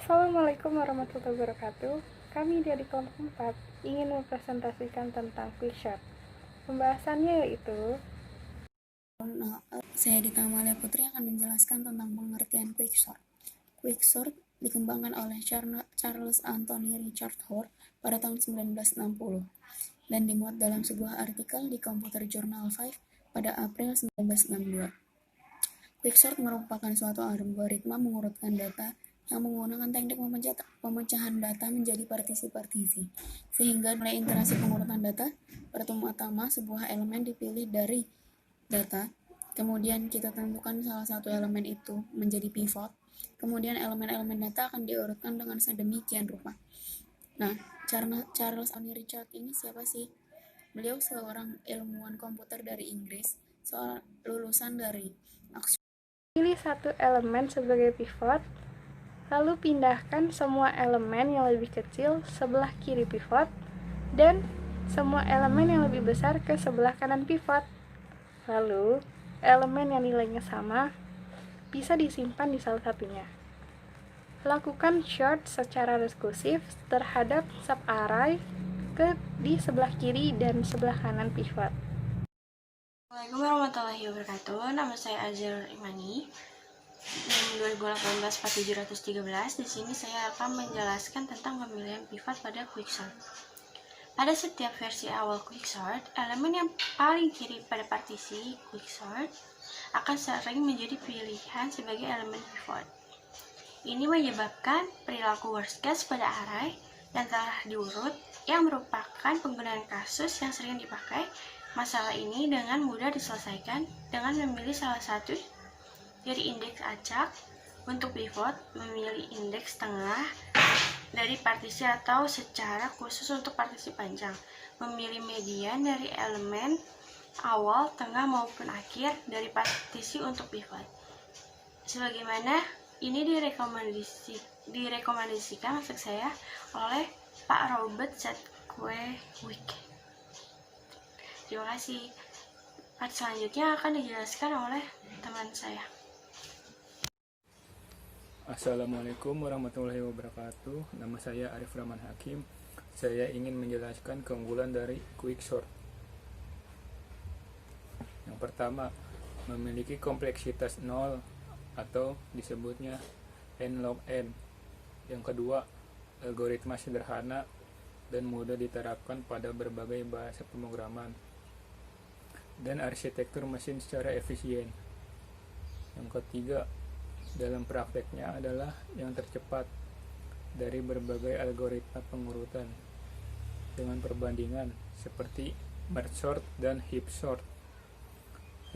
Assalamualaikum warahmatullahi wabarakatuh. Kami dari kelompok 4 ingin mempresentasikan tentang quickshot. Pembahasannya yaitu Saya Dita Amalia Putri akan menjelaskan tentang pengertian quicksort. Quicksort dikembangkan oleh Charles Anthony Richard Hoare pada tahun 1960 dan dimuat dalam sebuah artikel di Computer Journal 5 pada April 1962. Quicksort merupakan suatu algoritma mengurutkan data yang menggunakan teknik pemecahan data menjadi partisi-partisi, sehingga nilai iterasi pengurutan data pertama-tama sebuah elemen dipilih dari data, kemudian kita tentukan salah satu elemen itu menjadi pivot, kemudian elemen-elemen data akan diurutkan dengan sedemikian rupa. Nah, Charles Anthony Richard ini siapa sih? Beliau seorang ilmuwan komputer dari Inggris, seorang lulusan dari Oxford. pilih satu elemen sebagai pivot, lalu pindahkan semua elemen yang lebih kecil sebelah kiri pivot dan semua elemen yang lebih besar ke sebelah kanan pivot. Lalu, elemen yang nilainya sama bisa disimpan di salah satunya. Lakukan sort secara rekursif terhadap subarray di sebelah kiri dan sebelah kanan pivot. Assalamualaikum warahmatullahi wabarakatuh. Nama saya Azir Imani. NIM 2018-4713. Di sini saya akan menjelaskan tentang pemilihan pivot pada quicksort. Pada setiap versi awal quicksort, elemen yang paling kiri pada partisi quicksort akan sering menjadi pilihan sebagai elemen pivot. Ini menyebabkan perilaku worst case pada array yang telah diurut, yang merupakan penggunaan kasus yang sering dipakai. Masalah ini dengan mudah diselesaikan dengan memilih salah satu dari indeks acak untuk pivot, memilih indeks tengah dari partisi atau secara khusus untuk partisi panjang, memilih median dari elemen awal, tengah maupun akhir dari partisi untuk pivot. Sebagaimana ini direkomendasikan maksud saya oleh Pak Robert Zadkiewicz. Terima kasih. Part selanjutnya akan dijelaskan oleh teman saya. Assalamualaikum warahmatullahi wabarakatuh. Nama saya Arif Rahman Hakim. Saya ingin menjelaskan keunggulan dari quicksort. Yang pertama, memiliki kompleksitas 0 atau disebutnya n log n. Yang kedua, algoritma sederhana dan mudah diterapkan pada berbagai bahasa pemrograman dan arsitektur mesin secara efisien. Yang ketiga, dalam prakteknya adalah yang tercepat dari berbagai algoritma pengurutan dengan perbandingan seperti merge sort dan heap sort.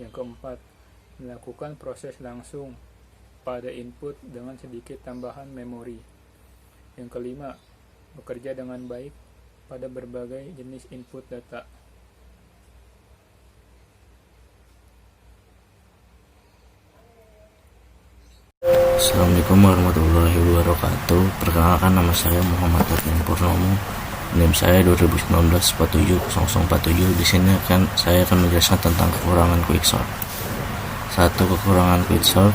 Yang keempat, melakukan proses langsung pada input dengan sedikit tambahan memori. Yang kelima, bekerja dengan baik pada berbagai jenis input data. Assalamualaikum warahmatullahi wabarakatuh. Perkenalkan, nama saya Muhammad Arvin Purnomo. NIM saya 2019-470047. Di sini saya akan menjelaskan tentang kekurangan quicksort. Satu, kekurangan quicksort: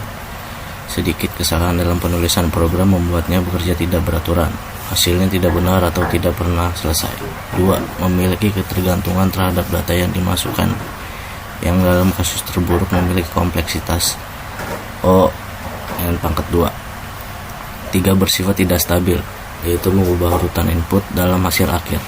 sedikit kesalahan dalam penulisan program membuatnya bekerja tidak beraturan. Hasilnya tidak benar atau tidak pernah selesai. 2, memiliki ketergantungan terhadap data yang dimasukkan, yang dalam kasus terburuk memiliki kompleksitas O n pangkat 2. 3, bersifat tidak stabil, yaitu mengubah urutan input dalam hasil akhir.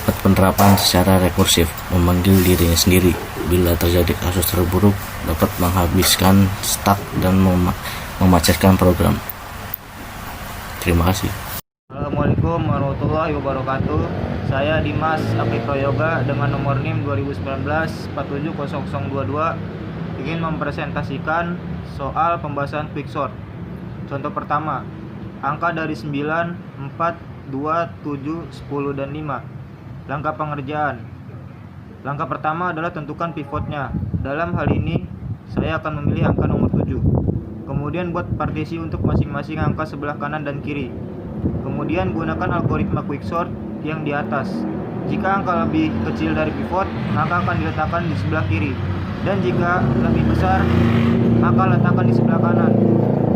4, penerapan secara rekursif, memanggil dirinya sendiri. Bila terjadi kasus terburuk, dapat menghabiskan stak dan memacetkan program. Terima kasih. Assalamualaikum warahmatullahi wabarakatuh. Saya Dimas Apikroyoga dengan nomor NIM 2019-470022 ingin mempresentasikan soal pembahasan quicksort. Contoh pertama, angka dari 9, 4, 2, 7, 10, dan 5. Langkah pengerjaan. Langkah pertama adalah tentukan pivotnya. Dalam hal ini, saya akan memilih angka nomor 7. Kemudian buat partisi untuk masing-masing angka sebelah kanan dan kiri. Kemudian gunakan algoritma quicksort yang di atas. Jika angka lebih kecil dari pivot, maka akan diletakkan di sebelah kiri. Dan jika lebih besar, maka letakkan di sebelah kanan.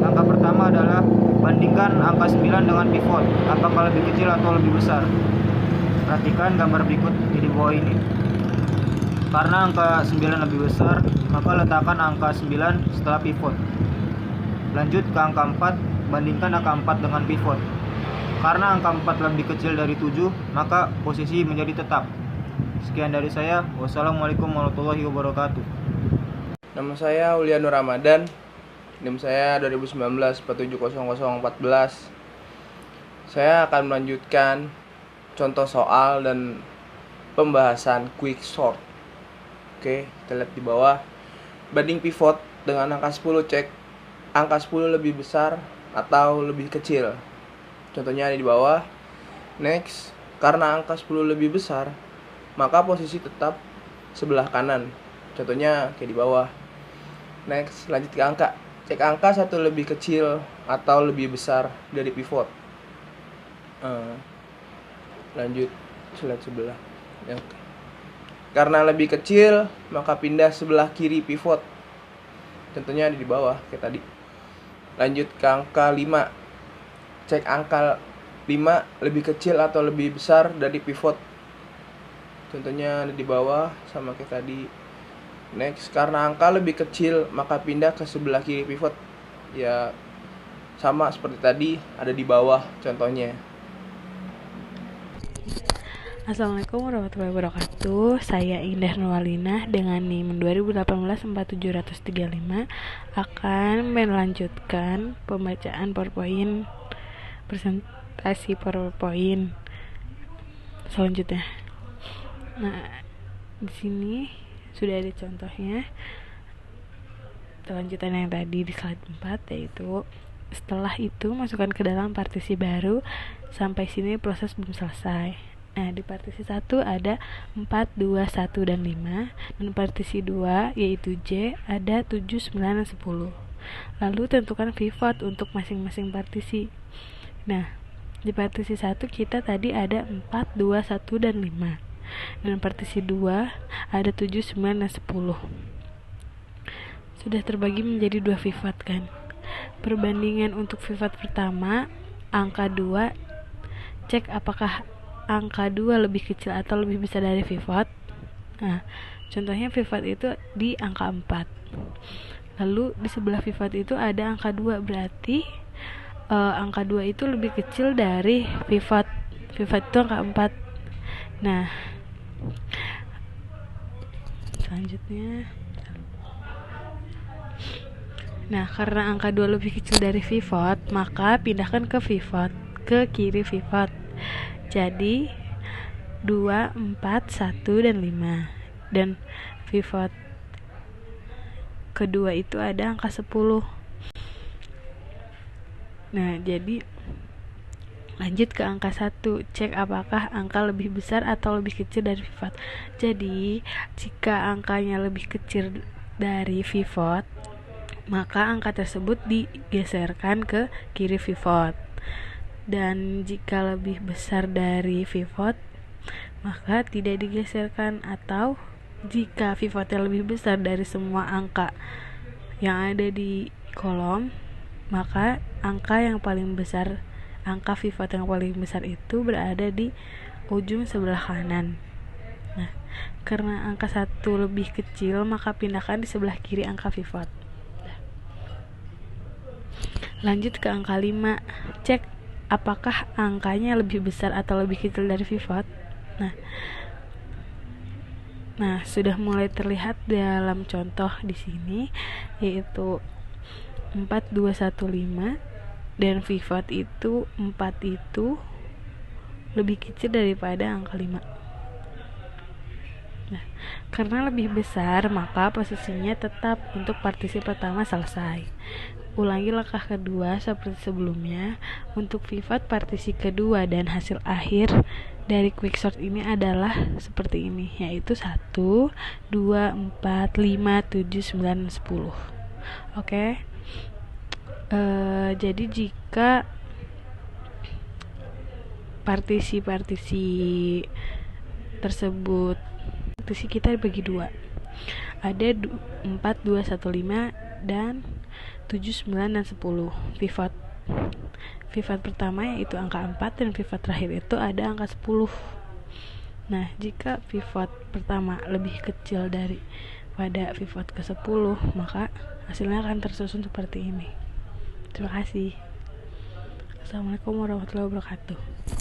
Langkah pertama adalah bandingkan angka angka 9 dengan pivot, apakah lebih kecil atau lebih besar? Perhatikan gambar berikut di bawah ini. Karena angka 9 lebih besar, maka letakkan angka 9 setelah pivot. Lanjut ke angka 4, bandingkan angka 4 dengan pivot. Karena angka 4 lebih kecil dari 7, maka posisi menjadi tetap. Sekian dari saya. Wassalamualaikum warahmatullahi wabarakatuh. Nama saya Ulianur Ramadan. NIM saya 2019-470014. Saya akan melanjutkan contoh soal dan pembahasan quicksort. Oke, kita lihat di bawah. Banding pivot dengan angka 10, cek angka 10 lebih besar atau lebih kecil. Contohnya ada di bawah. Next, karena angka 10 lebih besar, maka posisi tetap sebelah kanan. Contohnya kayak di bawah. Next, lanjut ke angka. Cek angka 1 lebih kecil atau lebih besar dari pivot. Lanjut slide sebelah. Karena lebih kecil, maka pindah sebelah kiri pivot. Contohnya ada di bawah kayak tadi. Lanjut ke angka 5. Cek angka 5 lebih kecil atau lebih besar dari pivot. Contohnya ada di bawah sama kayak tadi. Next, karena angka lebih kecil, maka pindah ke sebelah kiri pivot. Ya, sama seperti tadi, ada di bawah contohnya. Assalamualaikum warahmatullahi wabarakatuh. Saya Indah Nurwalinah dengan NIM 2018-47335 akan melanjutkan pembacaan PowerPoint, presentasi PowerPoint selanjutnya. Nah, di sini sudah ada contohnya. Lanjutan yang tadi di slide 4, yaitu setelah itu masukkan ke dalam partisi baru. Sampai sini proses belum selesai. Nah, di partisi 1 ada 4, 2, 1, dan 5. Dan partisi 2 yaitu J ada 7, 9, dan 10. Lalu tentukan pivot untuk masing-masing partisi. Nah, di partisi 1 kita tadi ada 4, 2, 1, dan 5. Dan partisi 2 ada 7, 9, dan 10. Sudah terbagi menjadi 2 pivot kan. Perbandingan untuk pivot pertama, angka 2, cek apakah angka 2 lebih kecil atau lebih besar dari pivot. Nah, contohnya pivot itu di angka 4. Lalu di sebelah pivot itu ada angka 2, berarti angka 2 itu lebih kecil dari pivot. Pivot itu angka 4. Nah, selanjutnya, karena angka 2 lebih kecil dari pivot, maka pindahkan ke pivot, ke kiri pivot. Jadi 2, 4, 1, dan 5. Dan pivot kedua itu ada angka 10. Nah, jadi lanjut ke angka 1, cek apakah angka lebih besar atau lebih kecil dari pivot. Jadi, jika angkanya lebih kecil dari pivot, maka angka tersebut digeserkan ke kiri pivot. Dan jika lebih besar dari pivot, maka tidak digeserkan. Atau jika pivotnya lebih besar dari semua angka yang ada di kolom, maka angka pivot yang paling besar itu berada di ujung sebelah kanan. Nah, karena angka 1 lebih kecil, maka pindahkan di sebelah kiri angka pivot. Lanjut ke angka 5, cek apakah angkanya lebih besar atau lebih kecil dari pivot. Nah, sudah mulai terlihat dalam contoh di sini, yaitu 4, 2, 1, 5. Dan pivot itu 4 itu lebih kecil daripada angka 5. Nah, karena lebih besar, maka posisinya tetap untuk partisi pertama selesai. Ulangi langkah kedua seperti sebelumnya. Untuk pivot partisi kedua dan hasil akhir dari quicksort ini adalah seperti ini, yaitu 1, 2, 4, 5, 7, 9, 10. Oke. Jadi jika partisi-partisi tersebut, partisi kita dibagi 2, ada 4, 2, 1, 5 dan 7, 9, dan 10 pivot. pivot pertama yaitu angka 4 dan pivot terakhir itu ada angka 10. Nah, jika pivot pertama lebih kecil daripada pivot ke-10, maka hasilnya akan tersusun seperti ini. Terima kasih. Assalamualaikum warahmatullahi wabarakatuh.